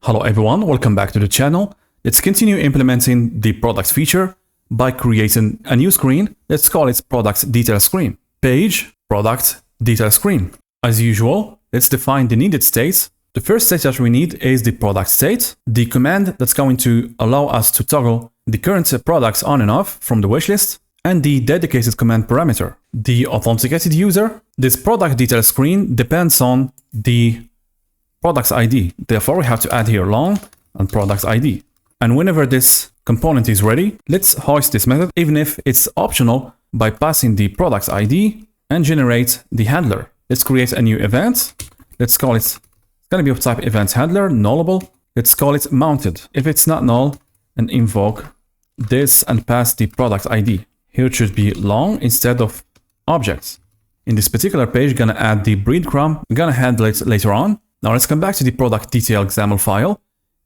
Hello everyone, welcome back to the channel. Let's continue implementing the product feature by creating a new screen. Let's call it product detail screen. Page product detail screen. As usual, let's define the needed states. The first state that we need is the product state, the command that's going to allow us to toggle the current products on and off from the wishlist, and the dedicated command parameter. The authenticated user. This product detail screen depends on the product's ID. Therefore, we have to add here long and product's ID. And whenever this component is ready, let's hoist this method, even if it's optional, by passing the product's ID and generate the handler. Let's create a new event. Let's call it, it's going to be of type event handler, nullable. Let's call it mounted. If it's not null, and invoke this and pass the product ID. Here it should be long instead of objects. In this particular page, we're going to add the breadcrumb. We're going to handle it later on. Now let's come back to the product detail XAML file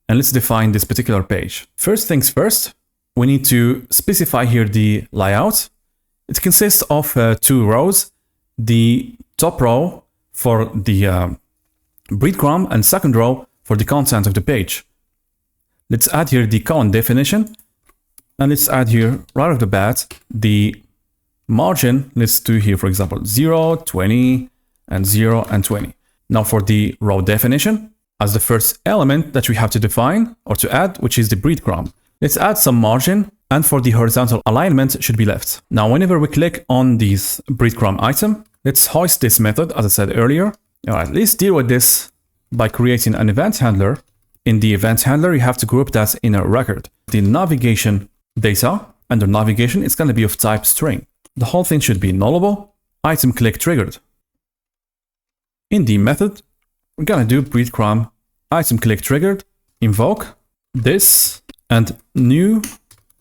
and let's define this particular page. First things first, we need to specify here the layout. It consists of two rows. The top row for the breadcrumb and second row for the content of the page. Let's add here the column definition. And let's add here right off the bat the margin. Let's do here, for example, 0, 20, and 0 and 20. Now for the row definition, as the first element that we have to define or to add, which is the breadcrumb. Let's add some margin, and for the horizontal alignment should be left. Now, whenever we click on this breadcrumb item, let's hoist this method, as I said earlier. All right, let's deal with this by creating an event handler. In the event handler, you have to group that in a record. The navigation data, under navigation, it's going to be of type string. The whole thing should be nullable, item click triggered. In the method, we're going to do breadcrumb item click triggered, invoke this, and new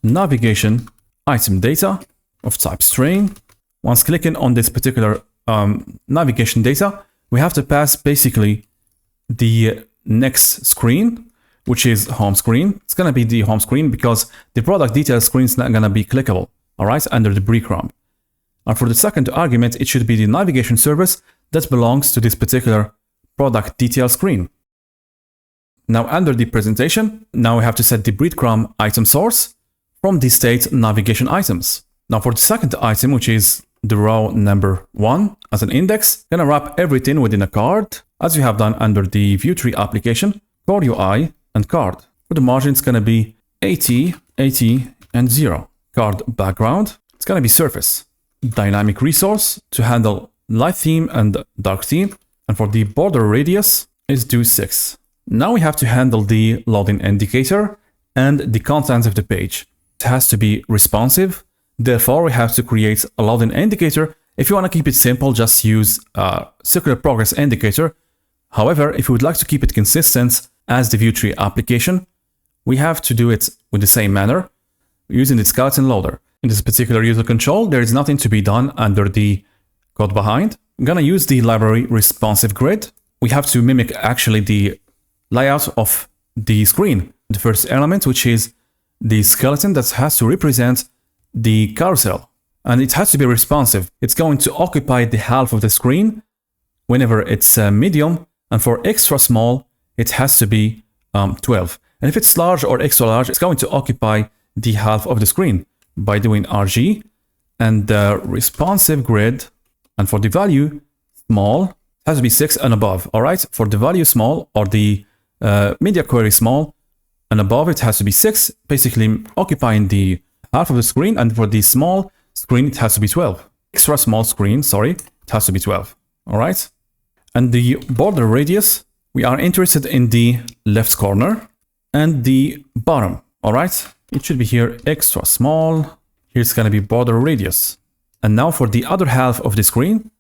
navigation item data of type string. Once clicking on this particular navigation data, we have to pass basically the next screen, which is home screen. It's going to be the home screen because the product detail screen is not going to be clickable, all right, under the breadcrumb. And for the second argument, it should be the navigation service that belongs to this particular product detail screen. Now under the presentation, now we have to set the breadcrumb item source from the state navigation items. Now for the second item, which is the row number 1 as an index, gonna wrap everything within a card, as we have done under the Vuetify application, core UI and card. For the margin, it's gonna be 80, 80, and 0. Card background, it's gonna be surface. Dynamic resource to handle light theme and dark theme. And for the border radius, is do 6. Now we have to handle the loading indicator and the contents of the page. It has to be responsive. Therefore, we have to create a loading indicator. If you want to keep it simple, just use a circular progress indicator. However, if you would like to keep it consistent as the Vuetify application, we have to do it with the same manner using the skeleton loader. In this particular user control, there is nothing to be done under the code behind. I'm going to use the library responsive grid. We have to mimic actually the layout of the screen. The first element, which is the skeleton that has to represent the carousel. And it has to be responsive. It's going to occupy the half of the screen whenever it's medium. And for extra small, it has to be 12. And if it's large or extra large, it's going to occupy the half of the screen by doing RG and the responsive grid. And for the value small, it has to be 6 and above. All right. For the value small or the media query small and above, it has to be 6, basically occupying the half of the screen. And for the small screen, it has to be 12. Extra small screen, sorry, it has to be 12. All right. And the border radius, we are interested in the left corner and the bottom. All right. It should be here extra small. Here's going to be border radius. And now for the other half of the screen,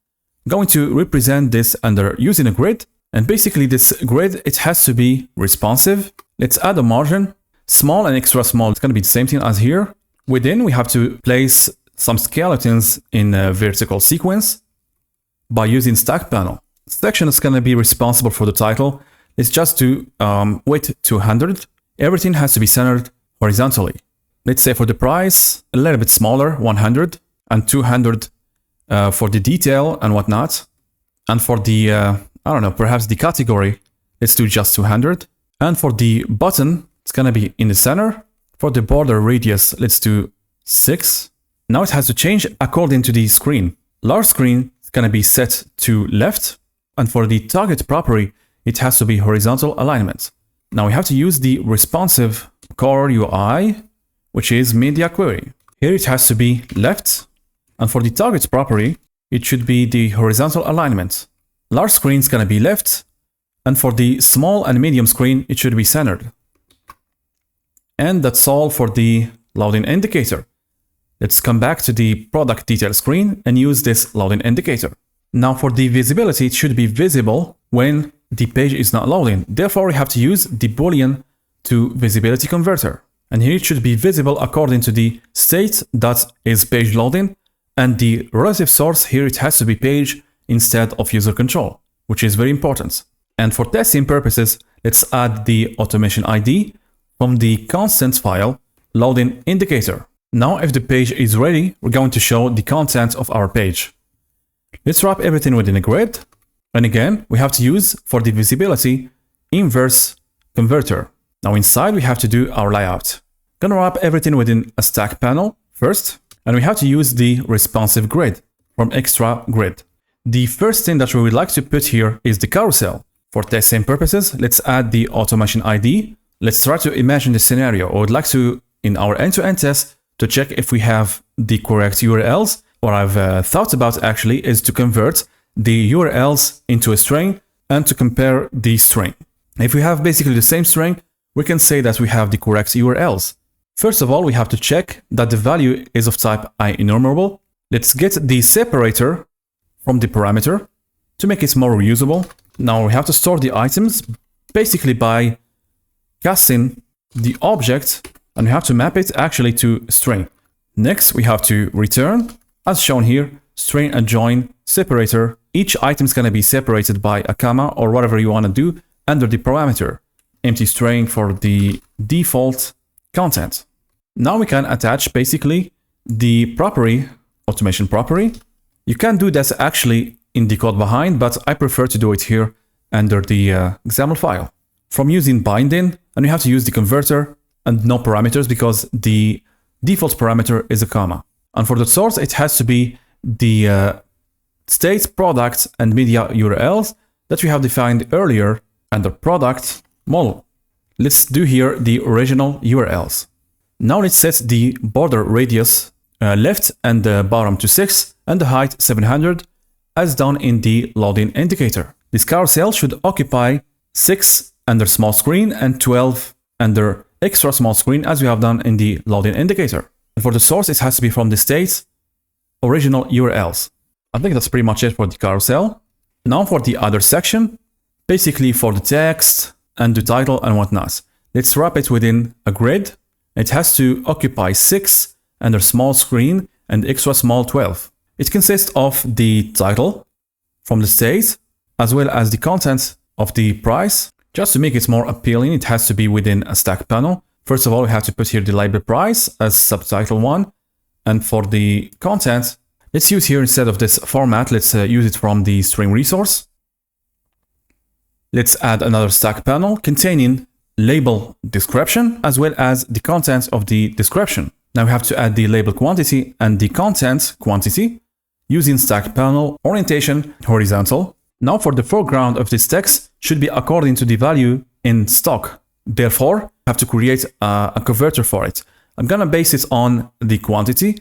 I'm going to represent this under using a grid. And basically this grid, it has to be responsive. Let's add a margin, small and extra small. It's going to be the same thing as here. Within, we have to place some skeletons in a vertical sequence by using stack panel. Section is going to be responsible for the title. Let's just do width 200. Everything has to be centered horizontally. Let's say for the price, a little bit smaller, 100, and 200 for the detail and whatnot. And for the, I don't know, perhaps the category, let's do just 200. And for the button, it's gonna be in the center. For the border radius, let's do 6. Now it has to change according to the screen. Large screen is gonna be set to left. And for the target property, it has to be horizontal alignment. Now we have to use the responsive core UI, which is media query. Here it has to be left. And for the target property, it should be the horizontal alignment. Large screen is gonna be left. And for the small and medium screen, it should be centered. And that's all for the loading indicator. Let's come back to the product detail screen and use this loading indicator. Now for the visibility, it should be visible when the page is not loading. Therefore, we have to use the Boolean to visibility converter. And here it should be visible according to the state that is page loading, and the relative source here, it has to be page instead of user control, which is very important. And for testing purposes, let's add the automation ID from the constant file loading indicator. Now, if the page is ready, we're going to show the content of our page. Let's wrap everything within a grid. And again, we have to use for the visibility inverse converter. Now inside, we have to do our layout. Gonna wrap everything within a stack panel first, and we have to use the responsive grid from extra grid. The first thing that we would like to put here is the carousel. For testing purposes, let's add the automation ID. Let's try to imagine the scenario. I would like to, in our end-to-end test, to check if we have the correct URLs. What I've thought about actually is to convert the URLs into a string and to compare the string. If we have basically the same string, we can say that we have the correct URLs. First of all, we have to check that the value is of type IEnumerable. Let's get the separator from the parameter to make it more reusable. Now we have to store the items basically by casting the object, and we have to map it actually to string. Next, we have to return, as shown here, string and join separator. Each item is going to be separated by a comma or whatever you want to do under the parameter. Empty string for the default content. Now we can attach basically the property, automation property. You can do that actually in the code behind, but I prefer to do it here under the example file. From using binding, and we have to use the converter and no parameters because the default parameter is a comma. And for the source, it has to be the state, product, and media URLs that we have defined earlier under product model. Let's do here the original URLs. Now let's set the border radius left and the bottom to 6 and the height 700 as done in the loading indicator. This carousel should occupy 6 under small screen and 12 under extra small screen as we have done in the loading indicator. And for the source, it has to be from the state original URLs. I think that's pretty much it for the carousel. Now for the other section, basically for the text and the title and whatnot. Let's wrap it within a grid. It has to occupy 6 under small screen and extra small 12. It consists of the title from the state as well as the content of the price. Just to make it more appealing, it has to be within a stack panel. First of all, we have to put here the label price as subtitle 1. And for the content, let's use here instead of this format, let's use it from the string resource. Let's add another stack panel containing label description as well as the content of the description. Now we have to add the label quantity and the content quantity using stack panel orientation horizontal. Now for the foreground of this text should be according to the value in stock. Therefore, I have to create a converter for it. I'm gonna base it on the quantity,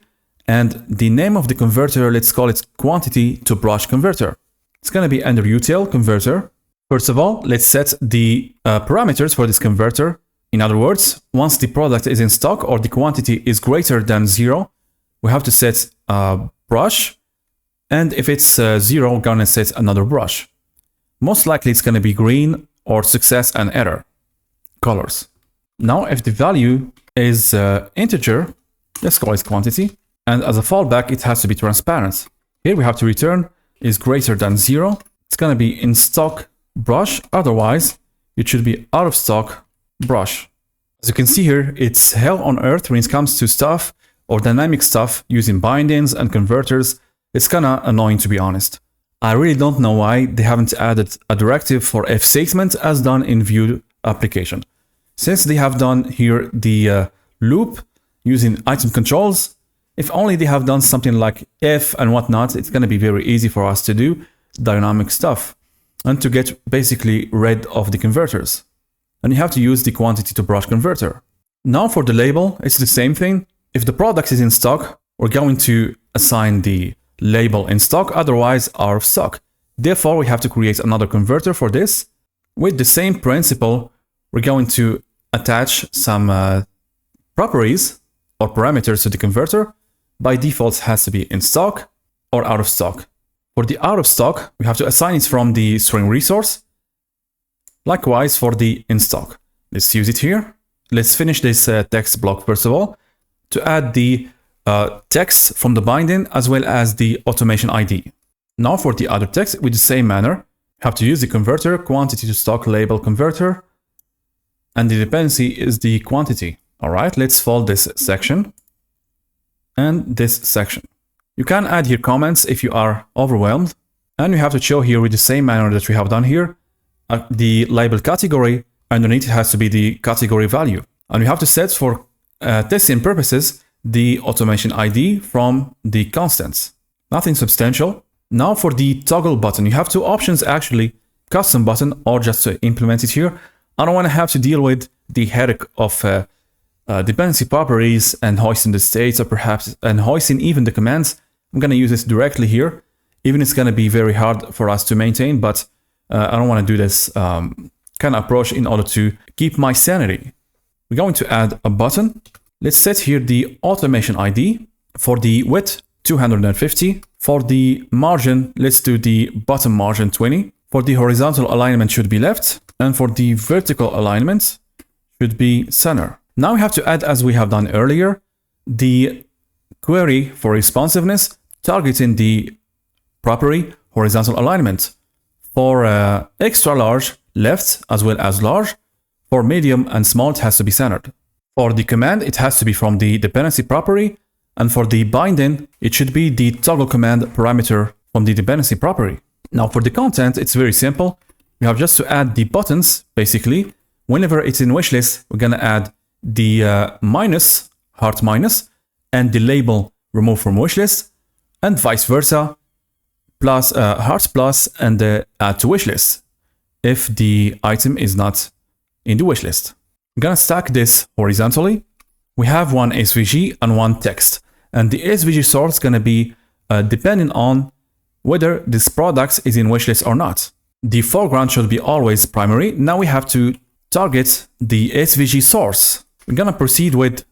and the name of the converter, let's call it quantity to brush converter. It's gonna be under util converter. First of all, let's set the parameters for this converter. In other words, once the product is in stock or the quantity is greater than 0, we have to set a brush. And if it's 0, we're gonna set another brush. Most likely it's gonna be green or success and error colors. Now, if the value is integer, let's call it quantity. And as a fallback, it has to be transparent. Here we have to return is greater than 0. It's gonna be in stock brush. Otherwise, it should be out of stock brush. As you can see here, it's hell on earth when it comes to stuff or dynamic stuff using bindings and converters. It's kinda annoying, to be honest. I really don't know why they haven't added a directive for if statement as done in Vue application. Since they have done here the loop using item controls, if only they have done something like if and whatnot, it's going to be very easy for us to do dynamic stuff and to get basically rid of the converters. And you have to use the quantity to brush converter. Now for the label, it's the same thing. If the product is in stock, we're going to assign the label in stock, otherwise out of stock. Therefore, we have to create another converter for this. With the same principle, we're going to attach some properties or parameters to the converter. By default, it has to be in stock or out of stock. For the out of stock, we have to assign it from the string resource. Likewise for the in stock. Let's use it here. Let's finish this text block first of all to add the text from the binding as well as the automation ID. Now for the other text, with the same manner, you have to use the converter, quantity to stock label converter, and the dependency is the quantity. All right, let's fold this section and this section. You can add here comments if you are overwhelmed, and you have to show here with the same manner that we have done here, the label category, underneath it has to be the category value. And we have to set for testing purposes the automation ID from the constants. Nothing substantial. Now for the toggle button, you have two options actually, custom button or just to implement it here. I don't want to have to deal with the headache of dependency properties and hoisting the states or perhaps and hoisting even the commands. I'm going to use this directly here. Even it's going to be very hard for us to maintain, but I don't want to do this kind of approach in order to keep my sanity. We're going to add a button. Let's set here the automation ID for the width 250. For the margin, let's do the bottom margin 20. For the horizontal alignment should be left, and for the vertical alignment should be center. Now we have to add, as we have done earlier, the query for responsiveness targeting the property horizontal alignment. For extra large, left as well as large. For medium and small, it has to be centered. For the command, it has to be from the dependency property. And for the binding, it should be the toggle command parameter from the dependency property. Now for the content, it's very simple. We have just to add the buttons, basically. Whenever it's in wishlist, we're going to add the minus, heart minus, and the label remove from wishlist, and vice versa, plus hearts plus, and add to wishlist if the item is not in the wishlist. I'm going to stack this horizontally. We have one SVG and one text. And the SVG source is going to be depending on whether this product is in wishlist or not. The foreground should be always primary. Now we have to target the SVG source. We're going to proceed with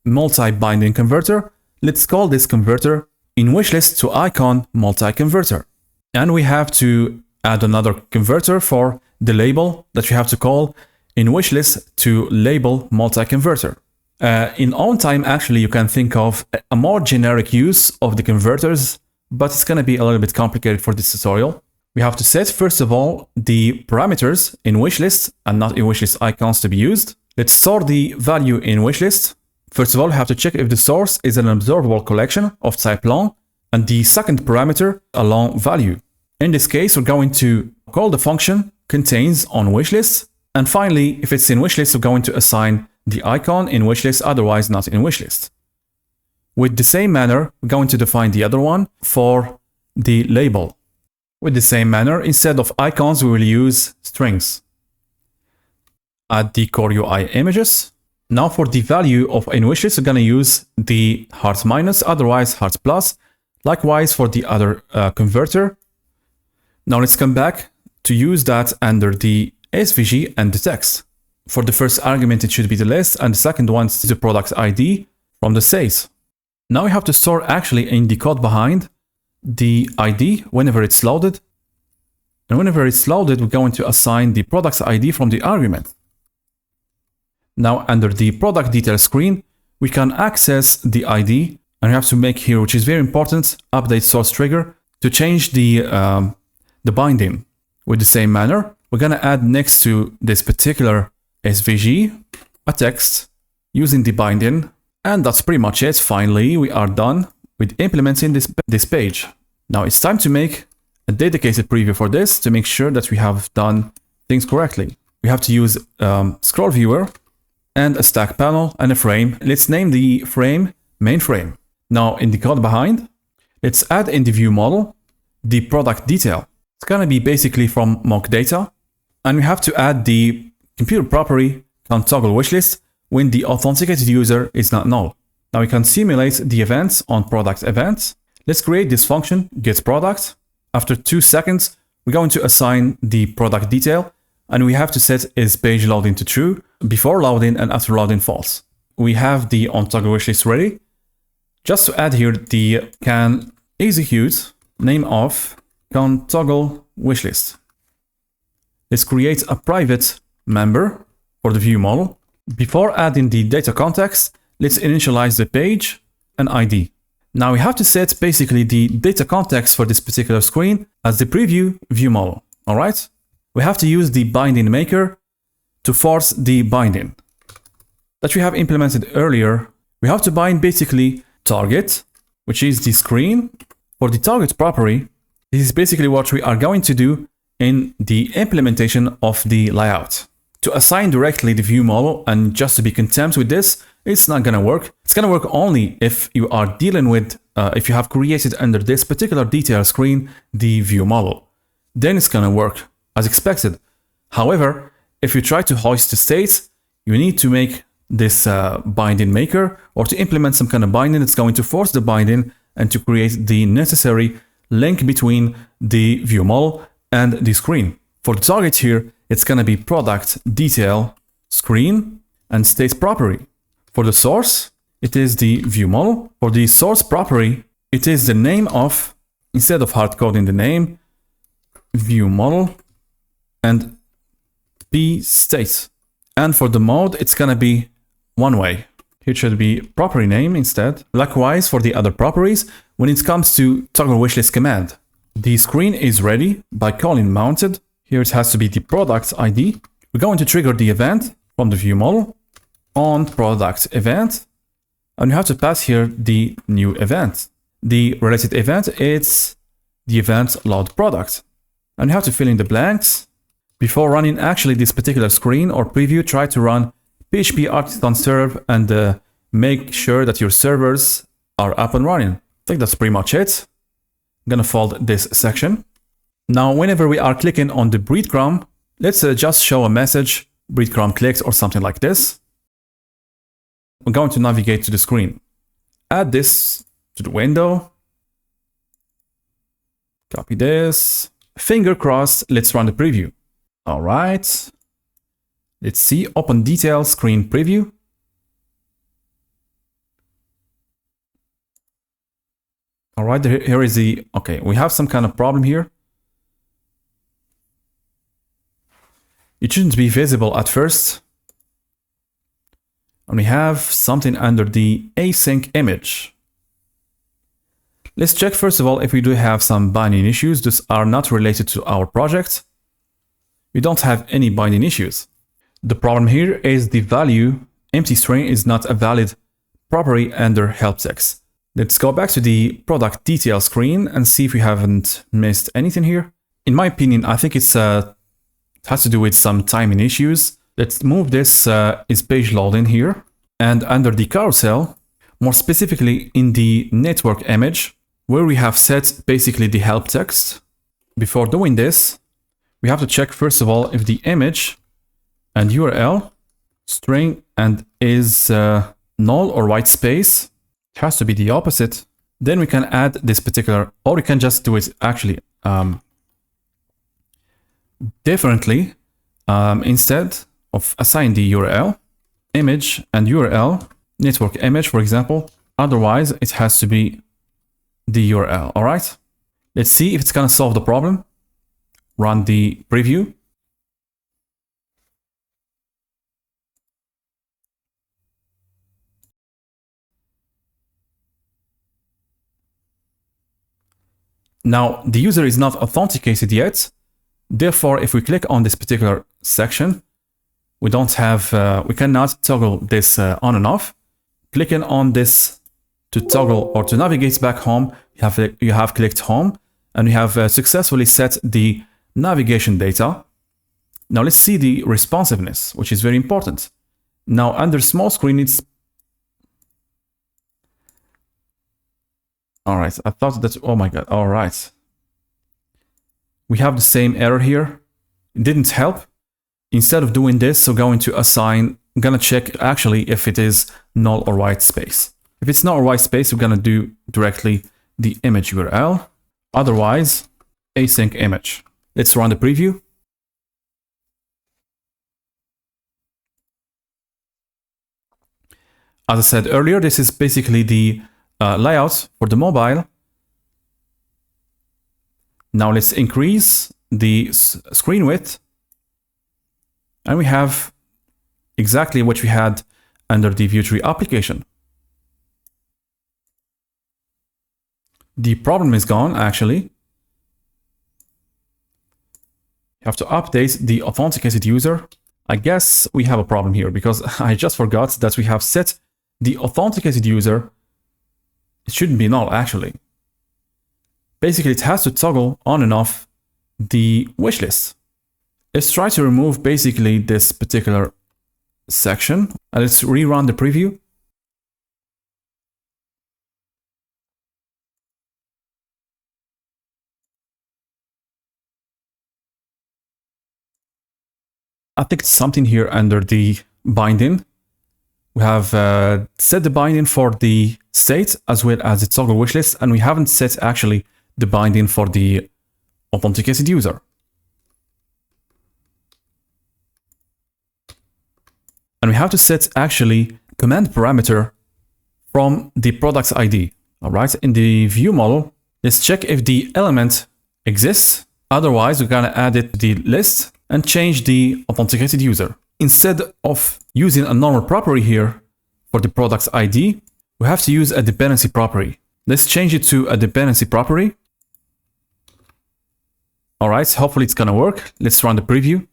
multi-binding converter. Let's call this converter in wishlist to icon multi-converter. And we have to add another converter for the label that you have to call in wishlist to label multi-converter. In own time, actually, you can think of a more generic use of the converters, but it's going to be a little bit complicated for this tutorial. We have to set, first of all, the parameters in wishlist and not in wishlist icons to be used. Let's store the value in wishlist. First of all, we have to check if the source is an observable collection of type long, and the second parameter, a long value. In this case, we're going to call the function contains on wishlist. And finally, if it's in wishlist, we're going to assign the icon in wishlist, otherwise not in wishlist. With the same manner, we're going to define the other one for the label. With the same manner, instead of icons, we will use strings. Add the core UI images. Now for the value of in wishlist, we're going to use the heart minus, otherwise heart plus. Likewise for the other converter. Now let's come back to use that under the SVG and the text. For the first argument, it should be the list, and the second one is the product ID from the sales. Now we have to store actually in the code behind the ID whenever it's loaded. And whenever it's loaded, we're going to assign the product ID from the argument. Now under the product detail screen, we can access the ID, and we have to make here, which is very important, update source trigger to change the binding. With the same manner, we're going to add next to this particular SVG a text using the binding, and that's pretty much it. Finally, we are done with implementing this page. Now it's time to make a dedicated preview for this to make sure that we have done things correctly. we have to use scroll viewer and a stack panel and a frame. Let's name the frame main frame. Now in the code behind, let's add in the view model the product detail. It's gonna be basically from mock data, and we have to add the computer property can't toggle wishlist when the authenticated user is not null. Now we can simulate the events on product events. Let's create this function getProduct. After 2 seconds, we're going to assign the product detail, and we have to set is page loading to true before loading and after loading false. We have the onToggle wishlist ready. Just to add here the can execute name of can toggle wishlist. Let's create a private member for the view model. Before adding the data context, let's initialize the page and ID. Now we have to set basically the data context for this particular screen as the preview view model. All right. We have to use the binding maker to force the binding that we have implemented earlier. We have to bind basically target, which is the screen. For the target property, this is basically what we are going to do in the implementation of the layout. To assign directly the view model and just to be content with this, it's not gonna work. It's gonna work only if you are dealing with, if you have created under this particular detail screen, the view model. Then it's gonna work as expected. However, if you try to hoist the state, you need to make this binding maker or to implement some kind of binding that's going to force the binding and to create the necessary link between the view model and the screen. For the target here, it's gonna be product detail screen and state property. For the source, it is the view model. For the source property, it is the name of, instead of hard coding the name, view model and p state. And for the mode, it's gonna be one way. Here should be property name instead. Likewise, for the other properties, when it comes to toggle wishlist command, the screen is ready by calling mounted. Here it has to be the product ID. We're going to trigger the event from the view model on product event, and you have to pass here the new event. The related event is the event load product, and you have to fill in the blanks. Before running actually this particular screen or preview, try to run PHP artisan serve and make sure that your servers are up and running. I think that's pretty much it. I'm gonna fold this section. Now, whenever we are clicking on the breadcrumb, let's just show a message, breadcrumb clicked or something like this. We're going to navigate to the screen. Add this to the window. Copy this. Finger crossed, let's run the preview. All right. Let's see, open detail screen preview. All right, here is the, okay, we have some kind of problem here. It shouldn't be visible at first. And we have something under the async image. Let's check first of all if we do have some binding issues. These are not related to our project. We don't have any binding issues. The problem here is the value empty string is not a valid property under help text. Let's go back to the product detail screen and see if we haven't missed anything here. In my opinion, I think it has to do with some timing issues. Let's move this is page loading here, and under the carousel, more specifically in the network image, where we have set basically the help text. Before doing this, we have to check first of all if the image and URL string and is null or white space. It has to be the opposite. Then we can add this particular, or we can just do it actually differently. Instead of assign the URL, image and URL, network image, for example. Otherwise, it has to be the URL. All right. Let's see if it's going to solve the problem. Run the preview. Now, the user is not authenticated yet. Therefore, if we click on this particular section, we don't have, we cannot toggle this on and off. Clicking on this to toggle or to navigate back home, you have clicked home and we have successfully set the navigation data. Now let's see the responsiveness, which is very important. Now under small screen, it's... All right, I thought that, oh my God, all right. We have the same error here. It didn't help. Instead of doing this, we're going to assign, I'm gonna check actually if it is null or white space. If it's null or white space, we're gonna do directly the image URL. Otherwise, async image. Let's run the preview. As I said earlier, this is basically the layout for the mobile. Now let's increase the screen width. And we have exactly what we had under the Vuetify application. The problem is gone, actually. You have to update the authenticated user. I guess we have a problem here because I just forgot that we have set the authenticated user. It shouldn't be null, actually. Basically, it has to toggle on and off the wishlist. Let's try to remove basically this particular section. And let's rerun the preview. I think it's something here under the binding. We have set the binding for the state as well as the toggle wishlist, and we haven't set actually the binding for the authenticated user. And we have to set actually command parameter from the product's ID. All right, in the view model, let's check if the element exists. Otherwise, we're gonna add it to the list and change the authenticated user. Instead of using a normal property here for the product's ID, we have to use a dependency property. Let's change it to a dependency property. All right, hopefully it's gonna work. Let's run the preview.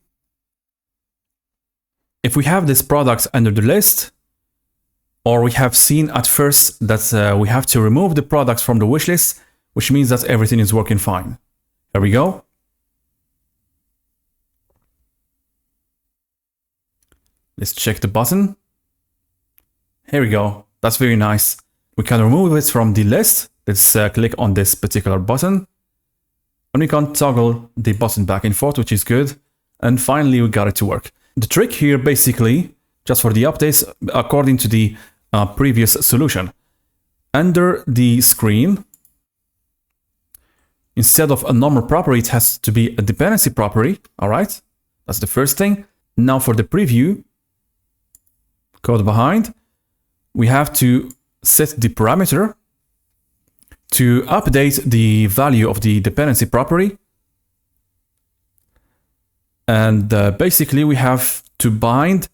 If we have this product under the list, or we have seen at first that we have to remove the products from the wish list, which means that everything is working fine. Here we go. Let's check the button. Here we go. That's very nice. We can remove it from the list. Let's click on this particular button. And we can toggle the button back and forth, which is good. And finally, we got it to work. The trick here, basically, just for the updates, according to the previous solution, under the screen, instead of a normal property, it has to be a dependency property. All right, that's the first thing. Now for the preview, code behind, we have to set the parameter to update the value of the dependency property. And basically, we have to bind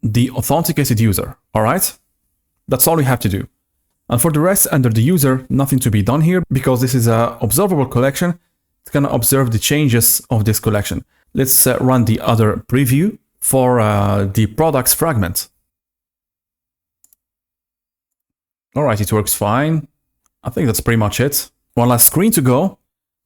the authenticated user. All right, that's all we have to do. And for the rest, under the user, nothing to be done here because this is an observable collection. It's going to observe the changes of this collection. Let's run the other preview for the products fragment. All right, it works fine. I think that's pretty much it. One last screen to go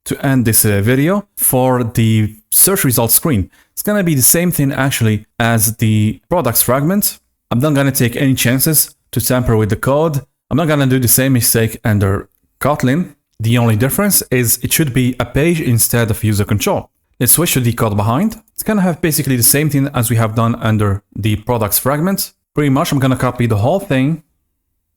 to end this video. For the search results screen, it's going to be the same thing actually as the products fragment. I'm not going to take any chances to tamper with the code. I'm not going to do the same mistake under Kotlin. The only difference is it should be a page instead of user control. Let's switch to the code behind. It's going to have basically the same thing as we have done under the products fragment. Pretty much, I'm going to copy the whole thing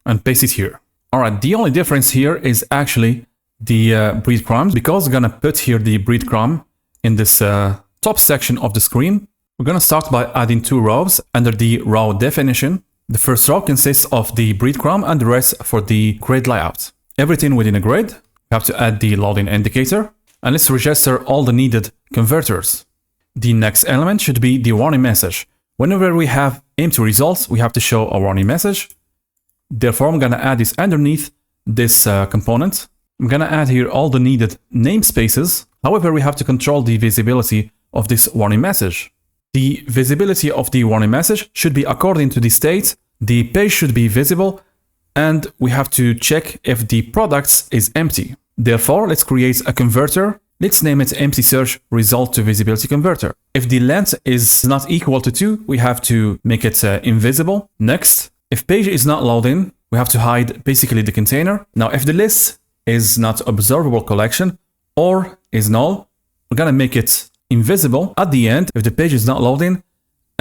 and paste it here. All right, the only difference here is actually the breadcrumbs, because we're going to put here the breadcrumb in this top section of the screen. We're going to start by adding 2 rows under the row definition. The first row consists of the breadcrumb and the rest for the grid layout. Everything within a grid. We have to add the loading indicator. And let's register all the needed converters. The next element should be the warning message. Whenever we have empty results, we have to show a warning message. Therefore, I'm going to add this underneath this component. I'm going to add here all the needed namespaces. However, we have to control the visibility of this warning message. The visibility of the warning message should be according to the state. The page should be visible, and we have to check if the products is empty. Therefore, let's create a converter Let's name it empty search result to visibility converter. If the length is not equal to 2, we have to make it invisible. Next, if page is not loading, we have to hide basically the container. Now, if the list is not observable collection or is null, we're gonna make it invisible at the end. If the page is not loading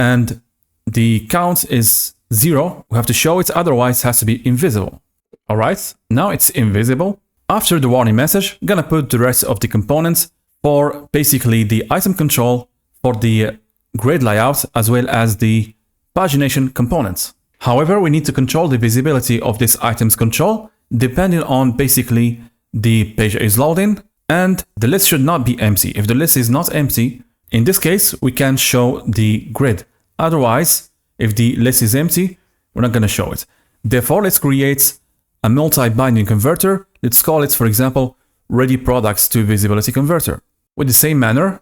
and the count is 0, we have to show it, otherwise it has to be invisible. All right, now it's invisible. After the warning message, I'm gonna put the rest of the components for basically the item control, for the grid layout, as well as the pagination components. However, we need to control the visibility of this items control depending on basically the page is loading, and the list should not be empty. If the list is not empty, in this case, we can show the grid. Otherwise, if the list is empty, we're not gonna show it. Therefore, let's create a multi-binding converter. Let's call it, for example, ready products to visibility converter. With the same manner,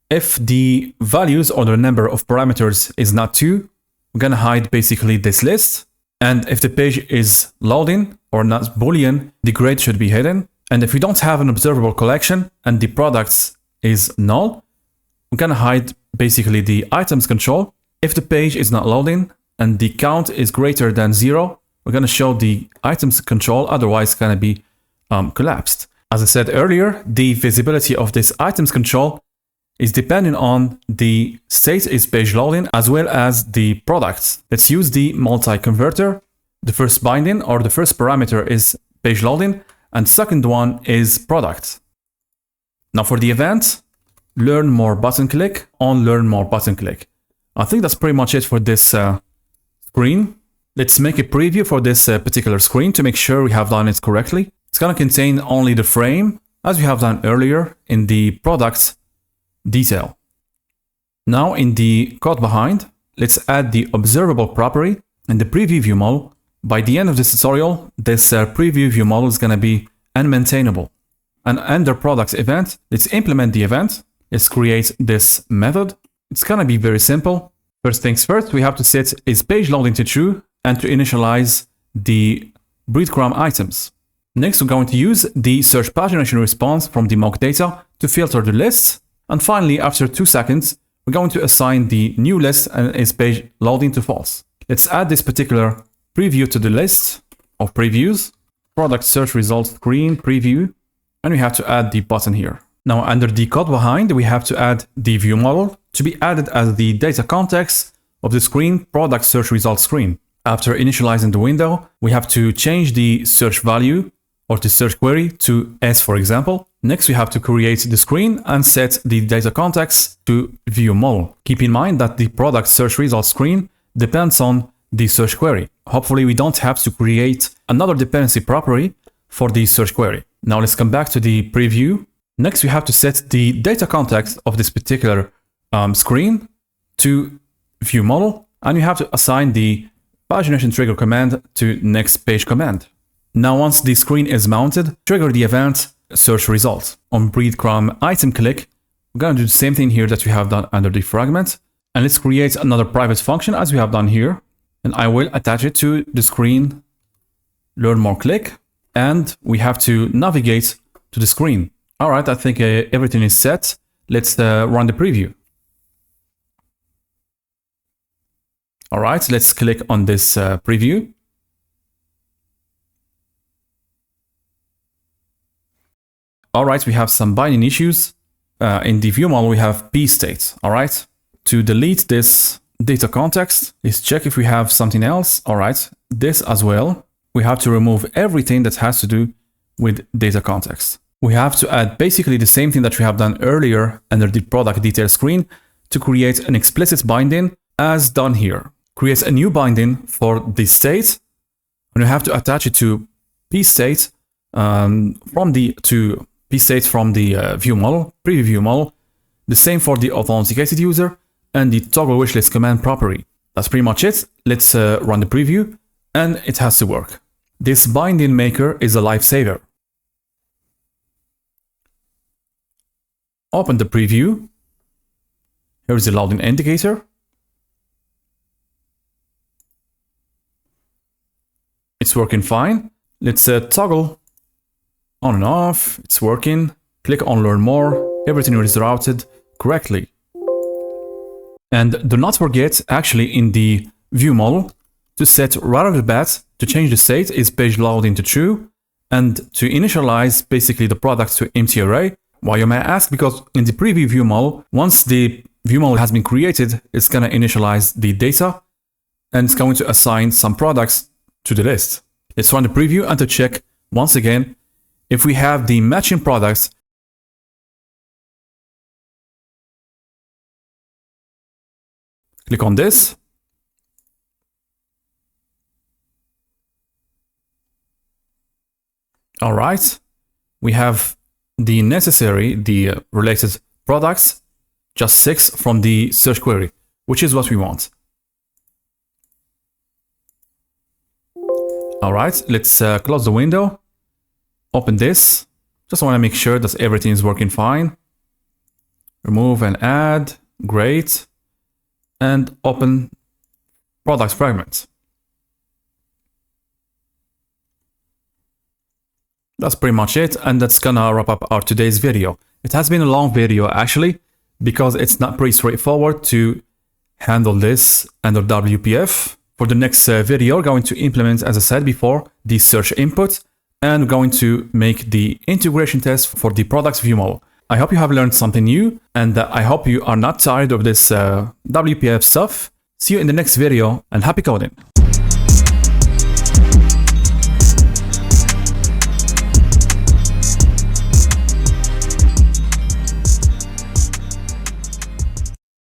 if the values or the number of parameters is not 2, we're gonna hide basically this list. And if the page is loading or not Boolean, the grid should be hidden. And if we don't have an observable collection and the products is null, we're gonna hide basically the items control. If the page is not loading and the count is greater than 0, we're gonna show the items control, otherwise it's gonna be collapsed. As I said earlier, the visibility of this items control is depending on the state is page loading as well as the products. Let's use the multi-converter. The first binding or the first parameter is page loading and second one is product. Now for the event, learn more button click on learn more button click. I think that's pretty much it for this screen. Let's make a preview for this particular screen to make sure we have done it correctly. It's going to contain only the frame as we have done earlier in the product detail. Now in the code behind, let's add the observable property and the preview view model. By the end of this tutorial, this preview view model is going to be unmaintainable. And under product event, let's implement the event. Let's create this method. It's going to be very simple. First things first, we have to set is page loading to true and to initialize the breadcrumb items. Next, we're going to use the search pagination response from the mock data to filter the lists. And finally, after 2 seconds, we're going to assign the new list and its page loading to false. Let's add this particular preview to the list of previews, product search results screen preview, and we have to add the button here. Now under the code behind, we have to add the view model to be added as the data context of the screen product search results screen. After initializing the window, we have to change the search value or the search query to S, for example. Next, we have to create the screen and set the data context to view model. Keep in mind that the product search results screen depends on the search query. Hopefully, we don't have to create another dependency property for the search query. Now let's come back to the preview. Next, we have to set the data context of this particular screen to view model, and you have to assign the pagination trigger command to next page command. Now, once the screen is mounted, trigger the event search result. On breadcrumb item click, we're going to do the same thing here that we have done under the fragment. And let's create another private function as we have done here. And I will attach it to the screen, learn more click, and we have to navigate to the screen. All right, I think everything is set. Let's run the preview. All right, let's click on this preview. All right, we have some binding issues. In the view model, we have p state. All right, to delete this data context, let's check if we have something else. All right, this as well. We have to remove everything that has to do with data context. We have to add basically the same thing that we have done earlier under the product detail screen to create an explicit binding as done here. Create a new binding for the state, and you have to attach it to p state from the view model, preview view model. The same for the authenticated user and the toggle wishlist command property. That's pretty much it. Let's run the preview, and it has to work. This binding maker is a lifesaver. Open the preview. Here is the loading indicator. It's working fine. Let's toggle on and off. It's working. Click on learn more. Everything is routed correctly. And do not forget, actually, in the view model, to set right off the bat, to change the state is page loading to true, and to initialize basically the products to empty array. Why, you may ask? Because in the preview view model, once the view model has been created, it's going to initialize the data and it's going to assign some products to the list. Let's run the preview and to check once again if we have the matching products. Click on this. All right, we have the necessary, the related products, just 6 from the search query, which is what we want. All right, let's close the window, open this. Just want to make sure that everything is working fine. Remove and add, great. And open products fragment. That's pretty much it, and that's gonna wrap up our today's video. It has been a long video actually, because it's not pretty straightforward to handle this under WPF. For the next video, we're going to implement, as I said before, the search input, and we're going to make the integration test for the products view model. I hope you have learned something new, and I hope you are not tired of this WPF stuff. See you in the next video, and happy coding!